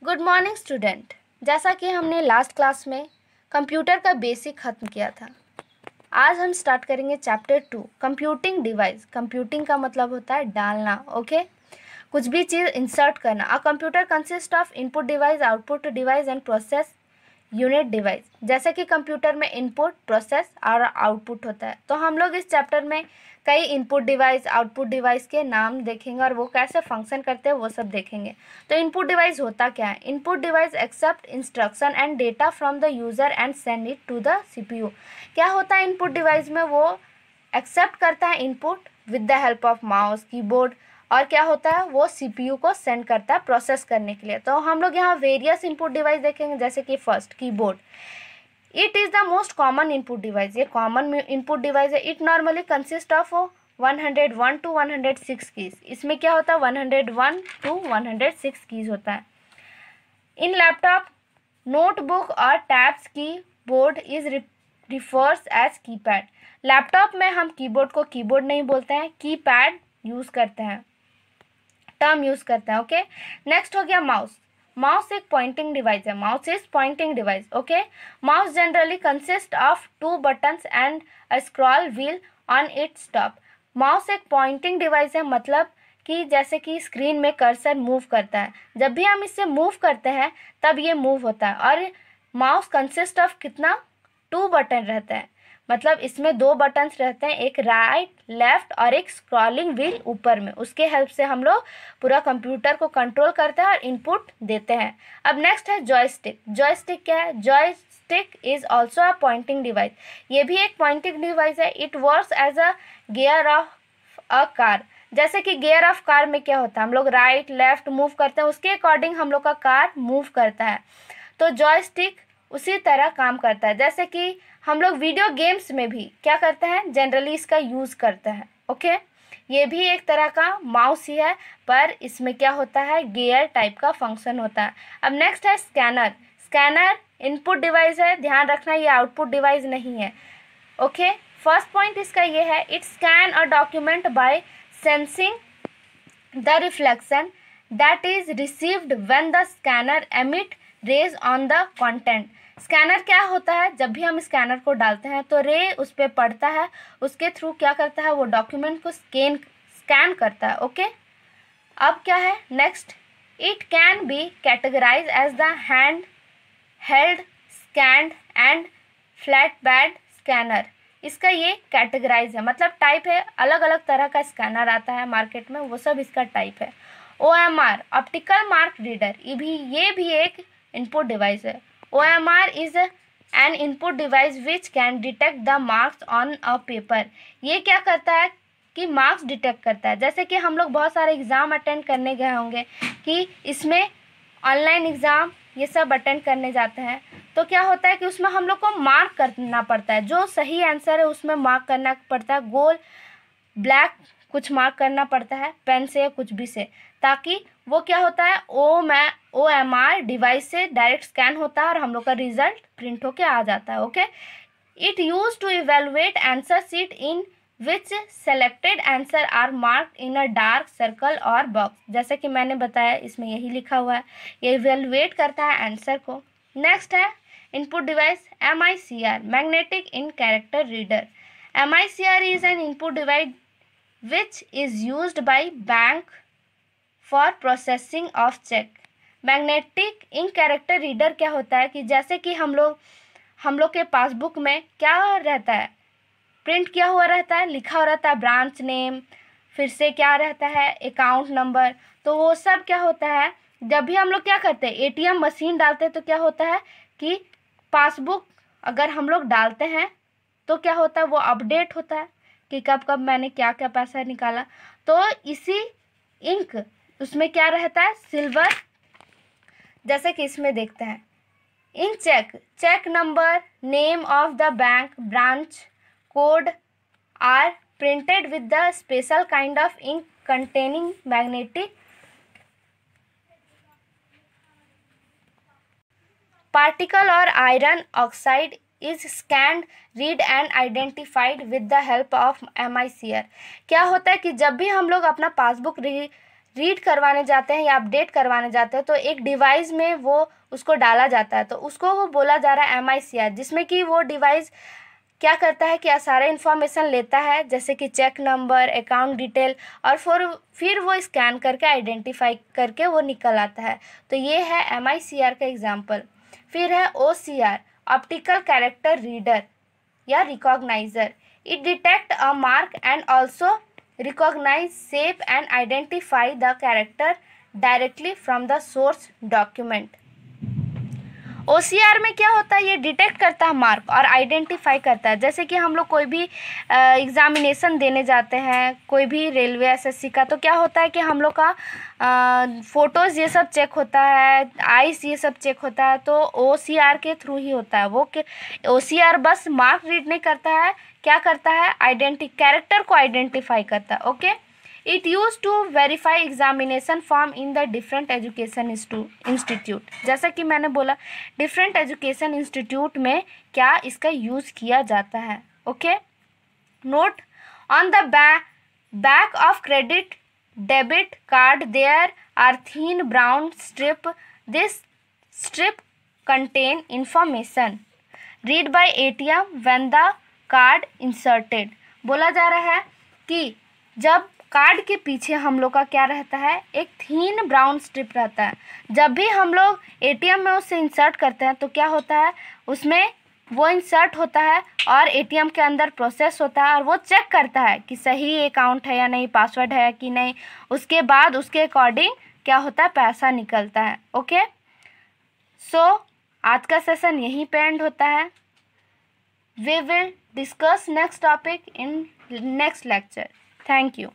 Good morning student. जैसा कि हमने लास्ट क्लास में कंप्यूटर का बेसिक ख़त्म किया था, आज हम स्टार्ट करेंगे चैप्टर 2 कंप्यूटिंग डिवाइस। कंप्यूटिंग का मतलब होता है डालना, ओके, कुछ भी चीज़ इंसर्ट करना। A computer consist of input device, output device and process unit device. जैसे कि कंप्यूटर में इनपुट, प्रोसेस और आउटपुट होता है, तो हम लोग इस चैप्टर में कई इनपुट डिवाइस, आउटपुट डिवाइस के नाम देखेंगे और वो कैसे फंक्शन करते हैं वो सब देखेंगे। तो इनपुट डिवाइस होता क्या है? Input device accept instruction and data from the user and send it to the CPU. क्या होता है इनपुट डिवाइस में? वो एक्सेप्ट करता है input with the help of mouse, keyboard, और क्या होता है वो सीपीयू को सेंड करता है प्रोसेस करने के लिए। तो हम लोग यहाँ वेरियस इनपुट डिवाइस देखेंगे, जैसे कि first keyboard. It is the most common input device. ये कॉमन इनपुट डिवाइस है। It normally consist of 101 to 106 keys. इसमें क्या होता है? 101 to 106 कीज होता है। इन लैपटॉप, नोटबुक और tabs keyboard is refers as keypad. Laptop में हम कीबोर्ड को कीबोर्ड नहीं बोलते हैं, कीपैड यूज़ करते हैं, टर्म यूज़ करते हैं, ओके। नेक्स्ट हो गया माउस। माउस एक पॉइंटिंग डिवाइस है। Mouse is pointing device, okay. Mouse generally consist of 2 buttons and a scroll wheel on its top. Mouse एक पॉइंटिंग डिवाइस है, मतलब कि जैसे कि स्क्रीन में कर्सर मूव करता है, जब भी हम इससे मूव करते हैं तब ये मूव होता है। और माउस कंसिस्ट ऑफ कितना? 2 बटन रहते हैं, मतलब इसमें 2 बटन्स रहते हैं, एक राइट, लेफ्ट और एक स्क्रॉलिंग व्हील ऊपर में। उसके हेल्प से हम लोग पूरा कंप्यूटर को कंट्रोल करते हैं और इनपुट देते हैं। अब नेक्स्ट है जॉयस्टिक। जॉयस्टिक क्या है? Joystick is also a pointing device. ये भी एक पॉइंटिंग डिवाइस है। It works as a gear of a car. जैसे कि गियर ऑफ कार में क्या होता है? हम लोग राइट लेफ्ट मूव करते हैं, उसके अकॉर्डिंग हम लोग का कार मूव करता है। तो जॉयस्टिक उसी तरह काम करता है। जैसे कि हम लोग वीडियो गेम्स में भी क्या करते हैं? जनरली इसका यूज़ करते हैं, ओके। ये भी एक तरह का माउस ही है, पर इसमें क्या होता है? गियर टाइप का फंक्शन होता है। अब नेक्स्ट है स्कैनर। स्कैनर इनपुट डिवाइस है, ध्यान रखना ये आउटपुट डिवाइस नहीं है, ओके। फर्स्ट पॉइंट इसका ये है, it scan a document by sensing the reflection that is received when the scanner emit rays on the content. Scanner क्या होता है? जब भी हम स्कैनर को डालते हैं तो रे उस पर पड़ता है, उसके थ्रू क्या करता है? वो डॉक्यूमेंट को स्कैन करता है, ओके। अब क्या है next? It can be categorize as the hand held, scanned and flat bed scanner. इसका ये कैटेगराइज है, मतलब टाइप है। अलग अलग तरह का स्कैनर आता है मार्केट में, वो सब इसका टाइप है। OMR ऑप्टिकल मार्क रीडर, ये भी एक इनपुट डिवाइस है। OMR is an input device which can detect the marks on a paper. ये क्या करता है कि मार्क्स डिटेक्ट करता है। जैसे कि हम लोग बहुत सारे एग्ज़ाम अटेंड करने गए होंगे, कि इसमें ऑनलाइन एग्ज़ाम ये सब अटेंड करने जाते हैं, तो क्या होता है कि उसमें हम लोग को मार्क करना पड़ता है। जो सही आंसर है उसमें मार्क करना पड़ता है, गोल ब्लैक कुछ मार्क करना पड़ता है पेन से या कुछ भी से, ताकि वो क्या होता है OMR डिवाइस से डायरेक्ट स्कैन होता है और हम लोग का रिजल्ट प्रिंट होके आ जाता है, okay. It use to evaluate answer sheet in which selected answer are marked in a dark circle और बॉक्स। जैसे कि मैंने बताया इसमें यही लिखा हुआ है, ये इवेलुएट करता है आंसर को। नेक्स्ट है input device MICR, magnetic in character reader. MICR is an input device which is used by bank for processing of check। Magnetic in character reader क्या होता है कि जैसे कि हम लोग के पासबुक में क्या रहता है? प्रिंट किया हुआ रहता है, लिखा हुआ रहता है ब्रांच नेम, फिर से क्या रहता है? Account number. तो वो सब क्या होता है, जब भी हम लोग क्या करते हैं ATM मशीन डालते हैं, तो क्या होता है कि पासबुक अगर हम लोग डालते हैं तो क्या होता है? वो अपडेट होता है कि कब कब मैंने क्या क्या पैसा निकाला। तो इसी इंक उसमें क्या रहता है? सिल्वर। जैसे कि इसमें देखते हैं, in cheque number, name of the bank, branch code are printed with the special kind of ink containing magnetic particle or iron oxide is scanned, read and identified with the help of MICR। क्या होता है कि जब भी हम लोग अपना passbook read करवाने जाते हैं या अपडेट करवाने जाते हैं तो एक डिवाइस में वो उसको डाला जाता है, तो उसको वो बोला जा रहा है MICR, जिसमें कि वो डिवाइस क्या करता है कि सारे इन्फॉर्मेशन लेता है, जैसे कि चेक नंबर, अकाउंट डिटेल, और फिर वो स्कैन करके आइडेंटिफाई करके वो निकल आता है। तो ये है MICR का एग्जाम्पल। फिर है OCR, ऑप्टिकल कैरेक्टर रीडर या recogniser. It detect a mark and also recognise shape and identify the character directly from the source document. OCR में क्या होता है, ये डिटेक्ट करता है मार्क और आइडेंटिफाई करता है। जैसे कि हम लोग कोई भी एग्ज़ामिनेशन देने जाते हैं, कोई भी रेलवे SSC का, तो क्या होता है कि हम लोग का फ़ोटोज़ ये सब चेक होता है, आइस ये सब चेक होता है, तो OCR के थ्रू ही होता है वो। OCR बस मार्क रीड नहीं करता है, क्या करता है, कैरेक्टर को आइडेंटिफाई करता है। Okay, it use to verify examination form in the different education institute. जैसा कि मैंने बोला, डिफरेंट एजुकेशन इंस्टीट्यूट में क्या इसका यूज़ किया जाता है। Okay, note on the back of credit debit card there are thin brown strip. This strip contain information read by ATM when the card inserted. बोला जा रहा है कि जब कार्ड के पीछे हम लोग का क्या रहता है, एक थीन ब्राउन स्ट्रिप रहता है। जब भी हम लोग ATM में उसे इंसर्ट करते हैं तो क्या होता है, उसमें वो इंसर्ट होता है और ATM के अंदर प्रोसेस होता है और वो चेक करता है कि सही अकाउंट है या नहीं, पासवर्ड है कि नहीं। उसके बाद उसके अकॉर्डिंग क्या होता है, पैसा निकलता है। ओके, सो आज का सेशन यहीं पे एंड होता है। We will discuss next topic in next lecture. Thank you.